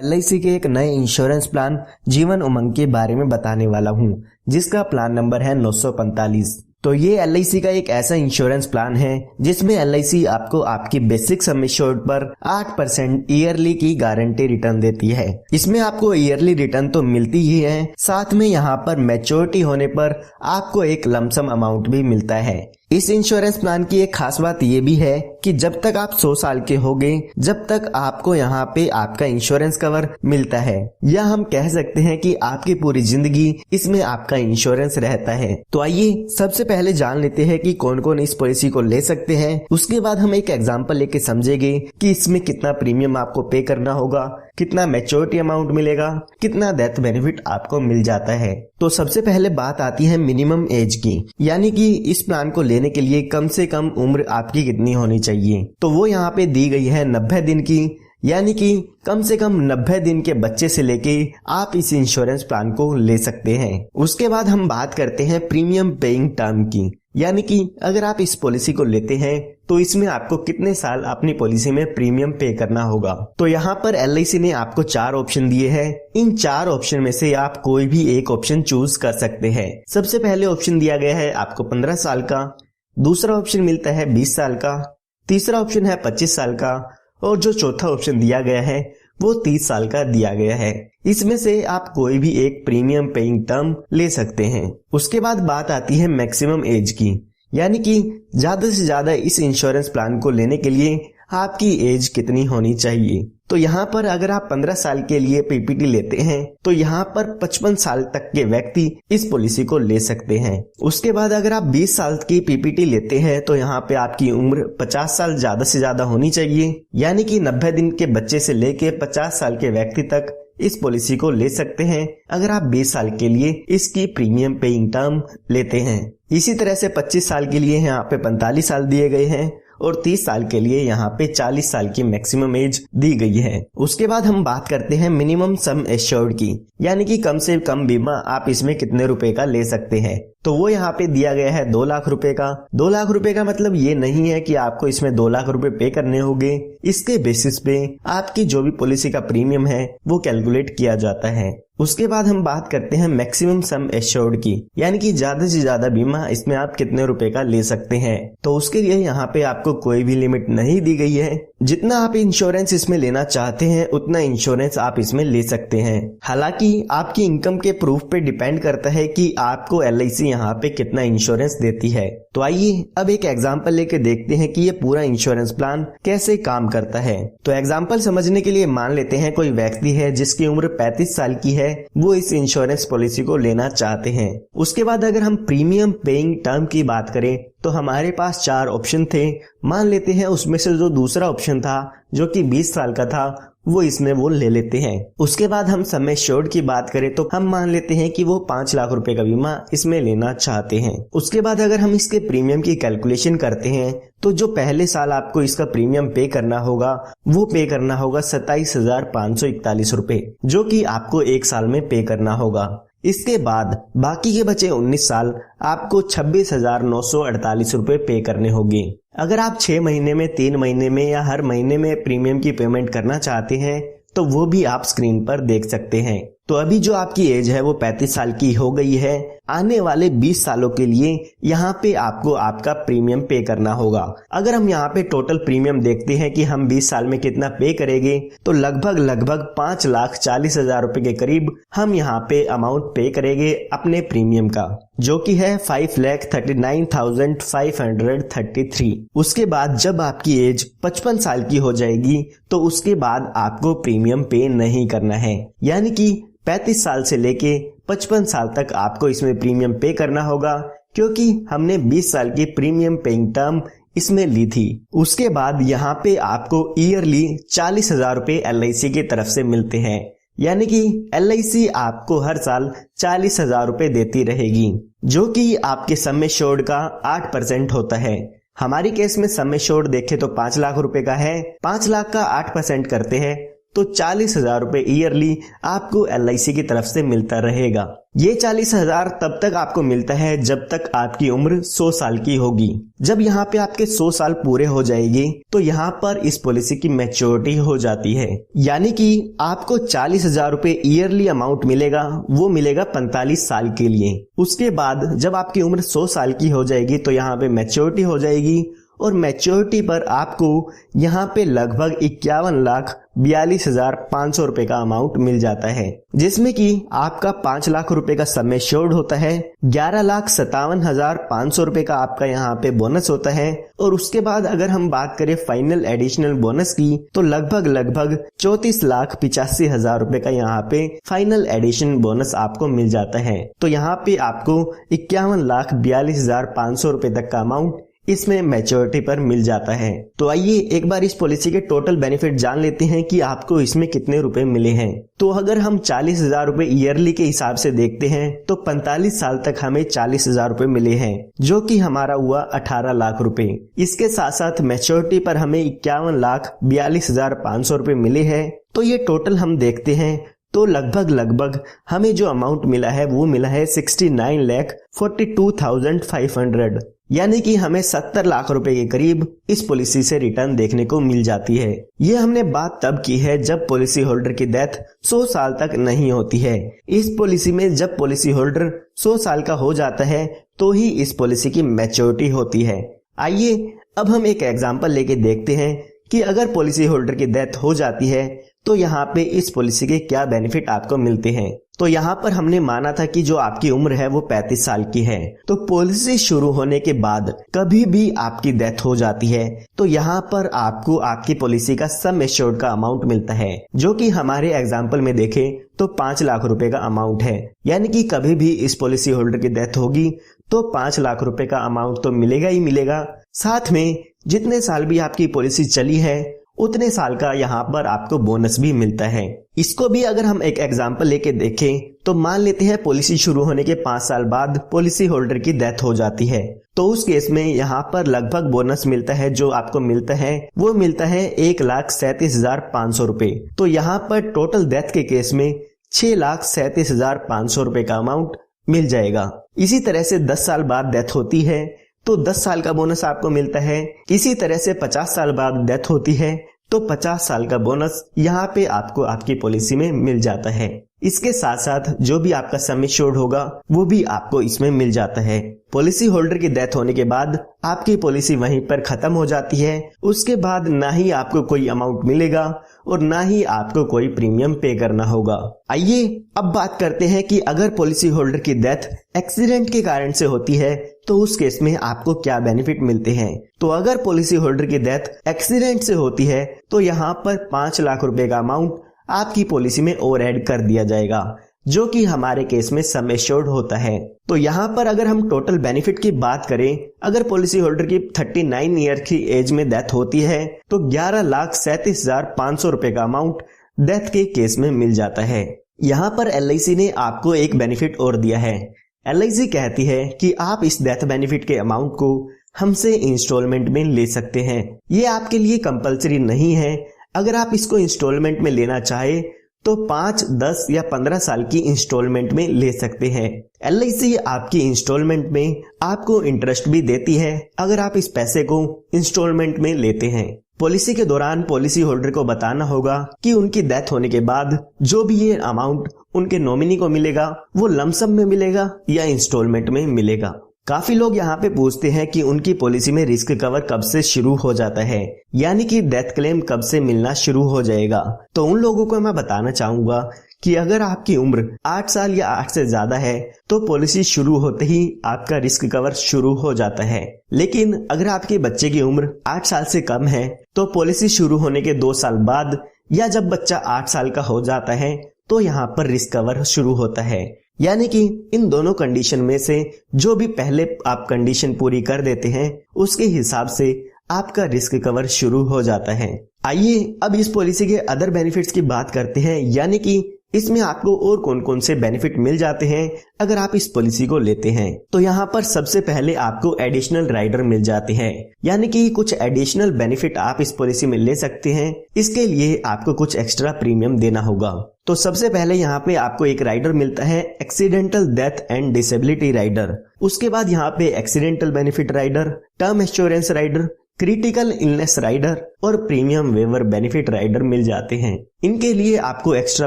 LIC के एक नए इंश्योरेंस प्लान जीवन उमंग के बारे में बताने वाला हूँ, जिसका प्लान नंबर है 945। तो ये LIC का एक ऐसा इंश्योरेंस प्लान है जिसमें LIC आपको आपकी बेसिक सम एश्योर्ड पर 8% ईयरली की गारंटी रिटर्न देती है। इसमें आपको ईयरली रिटर्न तो मिलती ही है, साथ में यहाँ पर मैच्योरिटी होने पर आपको एक लमसम अमाउंट भी मिलता है। इस इंश्योरेंस प्लान की एक खास बात ये भी है कि जब तक आप 100 साल के होगे, जब तक आपको यहाँ पे आपका इंश्योरेंस कवर मिलता है, या हम कह सकते हैं कि आपकी पूरी जिंदगी इसमें आपका इंश्योरेंस रहता है। तो आइए सबसे पहले जान लेते हैं कि कौन कौन इस पॉलिसी को ले सकते हैं। उसके बाद हम एक एग्जांपल लेके समझेंगे कि इसमें कितना प्रीमियम आपको पे करना होगा, कितना मैच्योरिटी अमाउंट मिलेगा, कितना डेथ बेनिफिट आपको मिल जाता है। तो सबसे पहले बात आती है मिनिमम एज की, यानी कि इस प्लान को लेने के लिए कम से कम उम्र आपकी कितनी होनी चाहिए। तो वो यहाँ पे दी गई है 90 दिन की, यानी कि कम से कम 90 दिन के बच्चे से लेके आप इस इंश्योरेंस प्लान को ले सकते हैं। उसके बाद हम बात करते हैं प्रीमियम पेइंग टर्म की, यानी कि अगर आप इस पॉलिसी को लेते हैं तो इसमें आपको कितने साल अपनी पॉलिसी में प्रीमियम पे करना होगा। तो यहाँ पर LIC ने आपको 4 ऑप्शन दिए हैं। इन 4 ऑप्शन में से आप कोई भी एक ऑप्शन चूज कर सकते हैं। सबसे पहले ऑप्शन दिया गया है आपको 15 साल का, दूसरा ऑप्शन मिलता है 20 साल का, तीसरा ऑप्शन है 25 साल का, और जो चौथा ऑप्शन दिया गया है वो 30 साल का दिया गया है। इसमें से आप कोई भी एक प्रीमियम पेइंग टर्म ले सकते हैं। उसके बाद बात आती है मैक्सिमम एज की, यानी कि ज्यादा से ज्यादा इस इंश्योरेंस प्लान को लेने के लिए आपकी एज कितनी होनी चाहिए। तो यहाँ पर अगर आप 15 साल के लिए PPT लेते हैं तो यहाँ पर 55 साल तक के व्यक्ति इस पॉलिसी को ले सकते हैं। उसके बाद अगर आप 20 साल की PPT लेते हैं तो यहाँ पे आपकी उम्र 50 साल ज्यादा से ज्यादा होनी चाहिए, यानी कि 90 दिन के बच्चे से लेके 50 साल के व्यक्ति तक इस पॉलिसी को ले सकते हैं अगर आप 20 साल के लिए इसकी प्रीमियम पेइंग टर्म लेते हैं। इसी तरह से 25 साल के लिए यहाँ पे 45 साल दिए गए हैं और 30 साल के लिए यहाँ पे 40 साल की मैक्सिमम एज दी गई है। उसके बाद हम बात करते हैं मिनिमम सम एश्योर्ड की, यानी कि कम से कम बीमा आप इसमें कितने रुपए का ले सकते हैं। तो वो यहाँ पे दिया गया है 2 लाख रुपए का। 2 लाख रुपए का मतलब ये नहीं है कि आपको इसमें 2 लाख रुपए पे करने होंगे। इसके बेसिस पे आपकी जो भी पॉलिसी का प्रीमियम है वो कैलकुलेट किया जाता है। उसके बाद हम बात करते हैं मैक्सिमम सम एश्योर्ड की, यानी कि ज्यादा से ज्यादा बीमा इसमें आप कितने रुपए का ले सकते हैं। तो उसके लिए यहाँ पे आपको कोई भी लिमिट नहीं दी गई है। जितना आप इंश्योरेंस इसमें लेना चाहते हैं उतना इंश्योरेंस आप इसमें ले सकते हैं। हालांकि आपकी इनकम के प्रूफ पे डिपेंड करता है कि आपको LIC यहाँ पे कितना इंश्योरेंस देती है। तो आइए अब एक एग्जांपल लेके देखते हैं कि ये पूरा इंश्योरेंस प्लान कैसे काम करता है। तो एग्जांपल समझने के लिए मान लेते हैं कोई व्यक्ति है जिसकी उम्र 35 साल की है, वो इस इंश्योरेंस पॉलिसी को लेना चाहते हैं। उसके बाद अगर हम प्रीमियम पेइंग टर्म की बात करें तो हमारे पास 4 ऑप्शन थे। मान लेते हैं उसमें से जो दूसरा ऑप्शन था जो कि 20 साल का था वो इसमें वो ले लेते हैं। उसके बाद हम सम एश्योर्ड की बात करें तो हम मान लेते हैं कि वो 5 लाख रुपए का बीमा इसमें लेना चाहते हैं। उसके बाद अगर हम इसके प्रीमियम की कैलकुलेशन करते हैं तो जो पहले साल आपको इसका प्रीमियम पे करना होगा वो पे करना होगा 27,541 रुपए, जो कि आपको 1 साल में पे करना होगा। इसके बाद बाकी के बचे 19 साल आपको 26,948 रुपए पे करने होंगे। अगर आप 6 महीने में, 3 महीने में या हर महीने में प्रीमियम की पेमेंट करना चाहते हैं तो वो भी आप स्क्रीन पर देख सकते हैं। तो अभी जो आपकी एज है वो 35 साल की हो गई है। आने वाले 20 सालों के लिए यहाँ पे आपको आपका प्रीमियम पे करना होगा। अगर हम यहाँ पे टोटल प्रीमियम देखते हैं कि हम 20 साल में कितना पे करेंगे तो लगभग 5,40,000 रुपए के करीब हम यहाँ पे अमाउंट पे करेंगे अपने प्रीमियम का, जो कि है 5,39,533। उसके बाद जब आपकी एज 55 साल की हो जाएगी तो उसके बाद आपको प्रीमियम पे नहीं करना है, यानी कि 35 साल से लेके 55 साल तक आपको इसमें प्रीमियम पे करना होगा, क्योंकि हमने 20 साल की प्रीमियम पेइंग टर्म इसमें ली थी। उसके बाद यहाँ पे आपको ईयरली 40,000 रुपए LIC की तरफ से मिलते हैं, यानी कि LIC आपको हर साल 40,000 रुपए देती रहेगी, जो कि आपके सम एश्योर्ड का 8% होता है। हमारी केस में सम एश्योर्ड देखे तो 5 लाख रुपए का है। 5 लाख का 8% करते हैं तो 40,000 रुपए ईयरली आपको LIC की तरफ से मिलता रहेगा। ये 40,000 तब तक आपको मिलता है जब तक आपकी उम्र 100 साल की होगी। जब यहाँ पे आपके 100 साल पूरे हो जाएंगे तो यहाँ पर इस पॉलिसी की मैच्योरिटी हो जाती है, यानी कि आपको 40,000 रुपए ईयरली अमाउंट मिलेगा, वो मिलेगा 45 साल के लिए। उसके बाद जब आपकी उम्र 100 साल की हो जाएगी तो यहाँ पे मैच्योरिटी हो जाएगी और मैच्योरिटी पर आपको यहाँ पे लगभग 51,42,500 रुपए का अमाउंट मिल जाता है, जिसमें कि आपका 5 लाख रुपए का सम एश्योर्ड होता है, 11,57,500 रुपए का आपका यहाँ पे बोनस होता है और उसके बाद अगर हम बात करें फाइनल एडिशनल बोनस की तो लगभग 34,85,000 रुपए का यहाँ पे फाइनल एडिशन बोनस आपको मिल जाता है। तो यहाँ पे आपको 51,42,500 रुपए तक का अमाउंट इसमें मैच्योरिटी पर मिल जाता है। तो आइए एक बार इस पॉलिसी के टोटल बेनिफिट जान लेते हैं कि आपको इसमें कितने रुपए मिले हैं। तो अगर हम 40,000 रुपए ईयरली के हिसाब से देखते हैं तो 45 साल तक हमें 40,000 रुपए मिले हैं, जो कि हमारा हुआ 18 लाख रुपए। इसके साथ साथ मैच्योरिटी पर हमें 51,42,500 रुपए मिले हैं। तो ये टोटल हम देखते हैं तो लगभग हमें जो अमाउंट मिला है वो मिला है 69,42,500, यानी कि हमें 70 लाख रुपए के करीब इस पॉलिसी से रिटर्न देखने को मिल जाती है। ये हमने बात तब की है जब पॉलिसी होल्डर की डेथ 100 साल तक नहीं होती है। इस पॉलिसी में जब पॉलिसी होल्डर 100 साल का हो जाता है तो ही इस पॉलिसी की मैच्योरिटी होती है। आइए अब हम एक एग्जांपल लेके देखते हैं कि अगर पॉलिसी होल्डर की डेथ हो जाती है तो यहाँ पे इस पॉलिसी के क्या बेनिफिट आपको मिलते हैं। तो यहाँ पर हमने माना था कि जो आपकी उम्र है वो 35 साल की है, तो पॉलिसी शुरू होने के बाद कभी भी आपकी डेथ हो जाती है तो यहाँ पर आपको आपकी पॉलिसी का सम एश्योर्ड का अमाउंट मिलता है, जो कि हमारे एग्जाम्पल में देखें तो 5 लाख रुपए का अमाउंट है। यानी कि कभी भी इस पॉलिसी होल्डर की डेथ होगी तो 5 लाख रुपए का अमाउंट तो मिलेगा ही मिलेगा। साथ में जितने साल भी आपकी पॉलिसी चली है उतने साल का यहाँ पर आपको बोनस भी मिलता है। इसको भी अगर हम एक एग्जांपल लेके देखें तो मान लेते हैं पॉलिसी शुरू होने के 5 साल बाद पॉलिसी होल्डर की डेथ हो जाती है, तो उस केस में यहाँ पर लगभग बोनस मिलता है, जो आपको मिलता है वो मिलता है 1,37,500 रुपए। तो यहाँ पर टोटल डेथ के केस में 6,37,500 रुपए का अमाउंट मिल जाएगा। इसी तरह से 10 साल बाद डेथ होती है तो 10 साल का बोनस आपको मिलता है। इसी तरह से 50 साल बाद डेथ होती है तो 50 साल का बोनस यहाँ पे आपको आपकी पॉलिसी में मिल जाता है। इसके साथ साथ जो भी आपका सम एश्योर्ड होगा वो भी आपको इसमें मिल जाता है। पॉलिसी होल्डर की डेथ होने के बाद आपकी पॉलिसी वहीं पर खत्म हो जाती है। उसके बाद ना ही आपको कोई अमाउंट मिलेगा और ना ही आपको कोई प्रीमियम पे करना होगा। आइए अब बात करते हैं कि अगर पॉलिसी होल्डर की डेथ एक्सीडेंट के कारण से होती है तो उस केस में आपको क्या बेनिफिट मिलते हैं। तो अगर पॉलिसी होल्डर की डेथ एक्सीडेंट से होती है तो यहाँ पर 5 लाख रुपए का अमाउंट आपकी पॉलिसी में और ऐड कर दिया जाएगा, जो कि हमारे केस में सम एश्योर्ड होता है। तो यहाँ पर अगर हम टोटल बेनिफिट की बात करें, अगर पॉलिसी होल्डर की 39 ईयर की एज में डेथ होती है तो 11,37,500 रुपए का अमाउंट डेथ के केस में मिल जाता है। यहाँ पर LIC ने आपको एक बेनिफिट और दिया है। LIC कहती है कि आप इस डेथ बेनिफिट के अमाउंट को हमसे इंस्टॉलमेंट में ले सकते हैं। ये आपके लिए कंपलसरी नहीं है। अगर आप इसको इंस्टॉलमेंट में लेना चाहे तो 5, 10 या 15 साल की इंस्टॉलमेंट में ले सकते हैं। LIC आपकी इंस्टॉलमेंट में आपको इंटरेस्ट भी देती है अगर आप इस पैसे को इंस्टॉलमेंट में लेते हैं। पॉलिसी के दौरान पॉलिसी होल्डर को बताना होगा कि उनकी डेथ होने के बाद जो भी ये अमाउंट उनके नॉमिनी को मिलेगा वो लमसम में मिलेगा या इंस्टॉलमेंट में मिलेगा। काफी लोग यहाँ पे पूछते हैं कि उनकी पॉलिसी में रिस्क कवर कब से शुरू हो जाता है, यानी कि डेथ क्लेम कब से मिलना शुरू हो जाएगा। तो उन लोगों को मैं बताना चाहूंगा कि अगर आपकी उम्र 8 साल या 8 से ज्यादा है तो पॉलिसी शुरू होते ही आपका रिस्क कवर शुरू हो जाता है। लेकिन अगर आपके बच्चे की उम्र 8 साल से कम है तो पॉलिसी शुरू होने के 2 साल बाद या जब बच्चा 8 साल का हो जाता है तो यहाँ पर रिस्क कवर शुरू होता है। यानी कि इन दोनों कंडीशन में से जो भी पहले आप कंडीशन पूरी कर देते हैं उसके हिसाब से आपका रिस्क कवर शुरू हो जाता है। आइए अब इस पॉलिसी के अदर बेनिफिट्स की बात करते हैं, यानी कि इसमें आपको और कौन कौन से बेनिफिट मिल जाते हैं अगर आप इस पॉलिसी को लेते हैं। तो यहाँ पर सबसे पहले आपको एडिशनल राइडर मिल जाते हैं, यानी कि कुछ एडिशनल बेनिफिट आप इस पॉलिसी में ले सकते हैं। इसके लिए आपको कुछ एक्स्ट्रा प्रीमियम देना होगा। तो सबसे पहले यहाँ पे आपको एक राइडर मिलता है accidental death and disability rider. उसके बाद यहाँ पे accidental benefit rider, term insurance rider, critical illness rider और प्रीमियम वेवर बेनिफिट राइडर मिल जाते हैं। इनके लिए आपको एक्स्ट्रा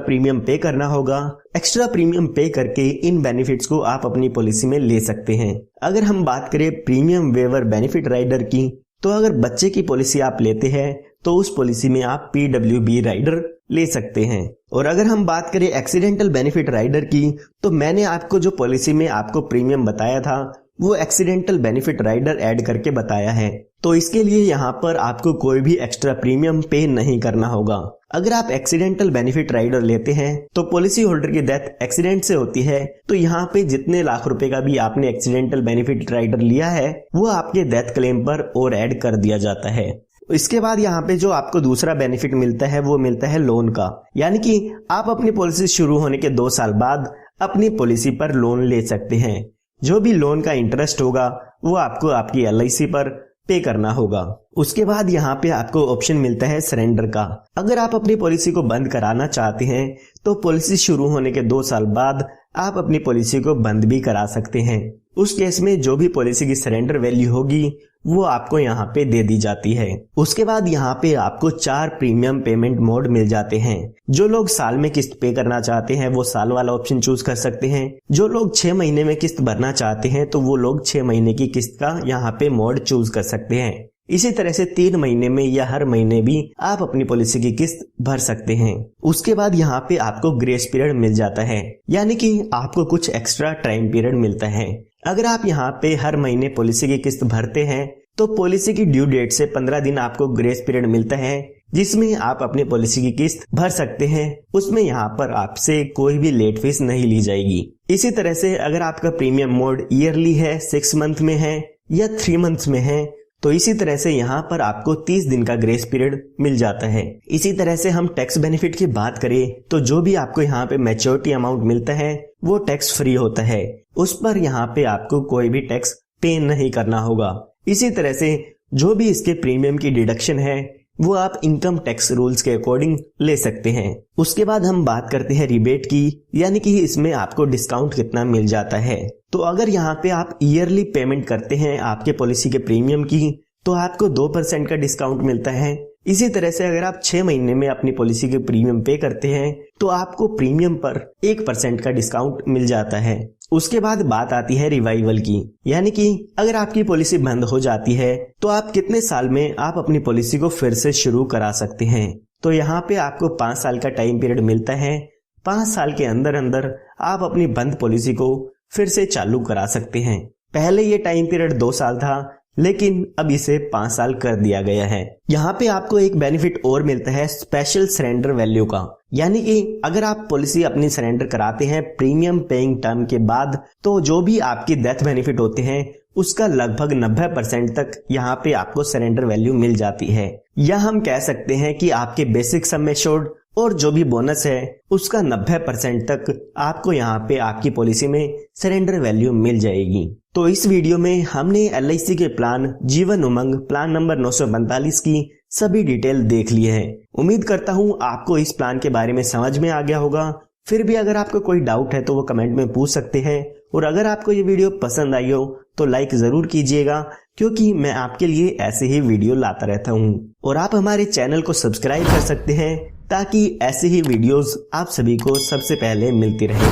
प्रीमियम पे करना होगा। एक्स्ट्रा प्रीमियम पे करके इन बेनिफिट्स को आप अपनी पॉलिसी में ले सकते हैं। अगर हम बात करें प्रीमियम वेवर बेनिफिट राइडर की, तो अगर बच्चे की पॉलिसी आप लेते हैं तो उस पॉलिसी में आप PWB राइडर ले सकते हैं। और अगर हम बात करें एक्सीडेंटल बेनिफिट राइडर की, तो मैंने आपको जो पॉलिसी में आपको प्रीमियम बताया था वो एक्सीडेंटल बेनिफिट राइडर ऐड करके बताया है। तो इसके लिए यहाँ पर आपको कोई भी एक्स्ट्रा प्रीमियम पे नहीं करना होगा। अगर आप एक्सीडेंटल बेनिफिट राइडर लेते हैं तो पॉलिसी होल्डर की डेथ एक्सीडेंट से होती है, तो यहाँ पे जितने लाख रुपए का भी आपने एक्सीडेंटल बेनिफिट राइडर लिया है वो आपके डेथ क्लेम पर और ऐड कर दिया जाता है। इसके बाद यहाँ पे जो आपको दूसरा बेनिफिट मिलता है वो मिलता है लोन का, यानी कि आप अपनी पॉलिसी शुरू होने के 2 साल बाद अपनी पॉलिसी पर लोन ले सकते हैं। जो भी लोन का इंटरेस्ट होगा वो आपको आपकी LIC पर पे करना होगा। उसके बाद यहाँ पे आपको ऑप्शन मिलता है सरेंडर का। अगर आप अपनी पॉलिसी को बंद कराना चाहते हैं तो पॉलिसी शुरू होने के 2 साल बाद आप अपनी पॉलिसी को बंद भी करा सकते हैं। उस केस में जो भी पॉलिसी की सरेंडर वैल्यू होगी वो आपको यहाँ पे दे दी जाती है। उसके बाद यहाँ पे आपको 4 प्रीमियम पेमेंट मोड मिल जाते हैं। जो लोग साल में किस्त पे करना चाहते हैं वो साल वाला ऑप्शन चूज कर सकते हैं। जो लोग 6 महीने में किस्त भरना चाहते हैं तो वो लोग 6 महीने की किस्त का यहाँ पे मोड चूज कर सकते हैं। इसी तरह से 3 महीने में या हर महीने भी आप अपनी पॉलिसी की किस्त भर सकते हैं। उसके बाद यहाँ पे आपको ग्रेस पीरियड मिल जाता है, यानी कि आपको कुछ एक्स्ट्रा टाइम पीरियड मिलता है। अगर आप यहाँ पे हर महीने पॉलिसी की किस्त भरते हैं तो पॉलिसी की ड्यू डेट से 15 दिन आपको ग्रेस पीरियड मिलता है, जिसमें आप अपनी पॉलिसी की किस्त भर सकते हैं। उसमें यहाँ पर आपसे कोई भी लेट फीस नहीं ली जाएगी। इसी तरह से अगर आपका प्रीमियम मोड ईयरली है, 6 मंथ में है या 3 मंथ्स में है, तो इसी तरह से यहाँ पर आपको 30 दिन का ग्रेस पीरियड मिल जाता है। इसी तरह से हम टैक्स बेनिफिट की बात करें तो जो भी आपको यहाँ पे मैच्योरिटी अमाउंट मिलता है वो टैक्स फ्री होता है। उस पर यहाँ पे आपको कोई भी टैक्स पे नहीं करना होगा। इसी तरह से जो भी इसके प्रीमियम की डिडक्शन है वो आप इनकम टैक्स रूल्स के अकॉर्डिंग ले सकते हैं। उसके बाद हम बात करते हैं रिबेट की, यानी कि इसमें आपको डिस्काउंट कितना मिल जाता है। तो अगर यहाँ पे आप ईयरली पेमेंट करते हैं आपके पॉलिसी के प्रीमियम की तो आपको 2% का डिस्काउंट मिलता है। इसी तरह से अगर आप 6 महीने में अपनी पॉलिसी के प्रीमियम पे करते हैं तो आपको प्रीमियम पर 1% का डिस्काउंट मिल जाता है। उसके बाद बात आती है रिवाइवल की, यानी कि अगर आपकी पॉलिसी बंद हो जाती है तो आप कितने साल में आप अपनी पॉलिसी को फिर से शुरू करा सकते हैं। तो यहाँ पे आपको 5 साल का टाइम पीरियड मिलता है। 5 साल के अंदर अंदर आप अपनी बंद पॉलिसी को फिर से चालू करा सकते हैं। पहले ये टाइम पीरियड 2 साल था, लेकिन अब इसे 5 साल कर दिया गया है। यहाँ पे आपको एक बेनिफिट और मिलता है स्पेशल सरेंडर वैल्यू का, यानी कि अगर आप पॉलिसी अपनी सरेंडर कराते हैं प्रीमियम पेइंग टर्म के बाद तो जो भी आपकी डेथ बेनिफिट होते हैं उसका लगभग 90% तक यहाँ पे आपको सरेंडर वैल्यू मिल जाती है। या हम कह सकते हैं कि आपके बेसिक सम एश्योर्ड और जो भी बोनस है उसका 90% तक आपको यहाँ पे आपकी पॉलिसी में सरेंडर वैल्यू मिल जाएगी। तो इस वीडियो में हमने LIC के plan Jeevan Umang plan number 945 की सभी डिटेल देख ली है। उम्मीद करता हूँ आपको इस प्लान के बारे में समझ में आ गया होगा। फिर भी अगर आपको कोई डाउट है तो वो कमेंट में पूछ सकते हैं। और अगर आपको ये वीडियो पसंद आई हो तो लाइक जरूर कीजिएगा, क्योंकि मैं आपके लिए ऐसे ही वीडियो लाता रहता हूँ। और आप हमारे चैनल को सब्सक्राइब कर सकते हैं ताकि ऐसे ही वीडियोस आप सभी को सबसे पहले मिलती रहे।